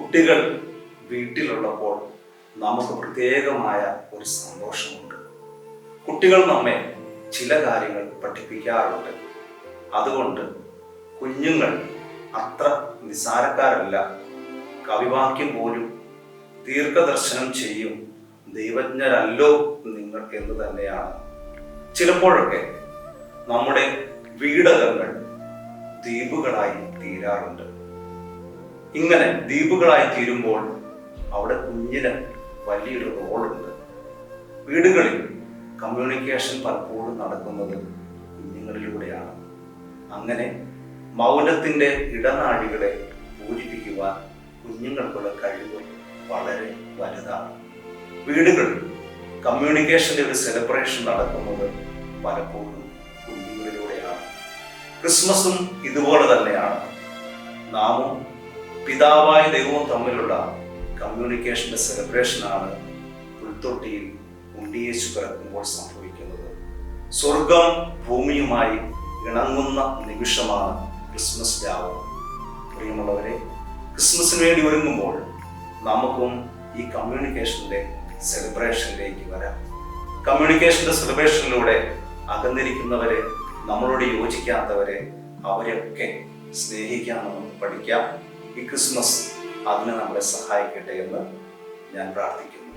കുട്ടികൾ വീട്ടിലുള്ളപ്പോൾ നമുക്ക് പ്രത്യേകമായ ഒരു സന്തോഷമുണ്ട്. കുട്ടികൾ നമ്മെ ചില കാര്യങ്ങൾ പഠിപ്പിക്കാറുണ്ട്. അതുകൊണ്ട് കുഞ്ഞുങ്ങൾ അത്ര നിസ്സാരക്കാരല്ല. കവിവാക്യം പോലും ദീർഘദർശനം ചെയ്യും ദൈവജ്ഞരല്ലോ നിങ്ങൾ എന്ന് തന്നെയാണ്. ചിലപ്പോഴൊക്കെ നമ്മുടെ വീടകങ്ങൾ ദ്വീപുകളായി തീരാറുണ്ട്. ഇങ്ങനെ ദ്വീപുകളായി തീരുമ്പോൾ അവിടെ കുഞ്ഞിന് വലിയൊരു റോളുണ്ട്. വീടുകളിൽ കമ്മ്യൂണിക്കേഷൻ പലപ്പോഴും നടക്കുന്നത് കുഞ്ഞുങ്ങളിലൂടെയാണ്. അങ്ങനെ മൗനത്തിൻ്റെ ഇടനാഴികളെ പൂരിപ്പിക്കുവാൻ കുഞ്ഞുങ്ങൾക്കുള്ള കഴിവ് വളരെ വലുതാണ്. വീടുകളിൽ കമ്മ്യൂണിക്കേഷൻ്റെ ഒരു സെലിബ്രേഷൻ നടക്കുന്നത് പലപ്പോഴും കുഞ്ഞുങ്ങളിലൂടെയാണ്. ക്രിസ്മസും ഇതുപോലെ തന്നെയാണ്. നാമും പിതാവായ ദൈവവും തമ്മിലുള്ള കമ്മ്യൂണിക്കേഷൻ്റെ സെലിബ്രേഷനാണ് പുൽത്തൊട്ടിയിൽ ഉണ്ണിയേശു പിറക്കുമ്പോൾ സംഭവിക്കുന്നത്. സ്വർഗം ഭൂമിയുമായി ഇണങ്ങുന്ന നിമിഷമാണ് ക്രിസ്മസ് രാവ്. പ്രിയമുള്ളവരെ, ക്രിസ്മസിന് വേണ്ടി ഒരുങ്ങുമ്പോൾ നമുക്കും ഈ കമ്മ്യൂണിക്കേഷൻ്റെ സെലിബ്രേഷനിലേക്ക് വരാം. കമ്മ്യൂണിക്കേഷൻ്റെ സെലിബ്രേഷനിലൂടെ അകന്നിരിക്കുന്നവരെ, നമ്മളോട് യോജിക്കാത്തവരെ, അവരെയൊക്കെ സ്നേഹിക്കാൻ നമുക്ക് പഠിക്കാം. ഈ ക്രിസ്മസ് അതിന് നമ്മളെ സഹായിക്കട്ടെ എന്ന് ഞാൻ പ്രാർത്ഥിക്കുന്നു.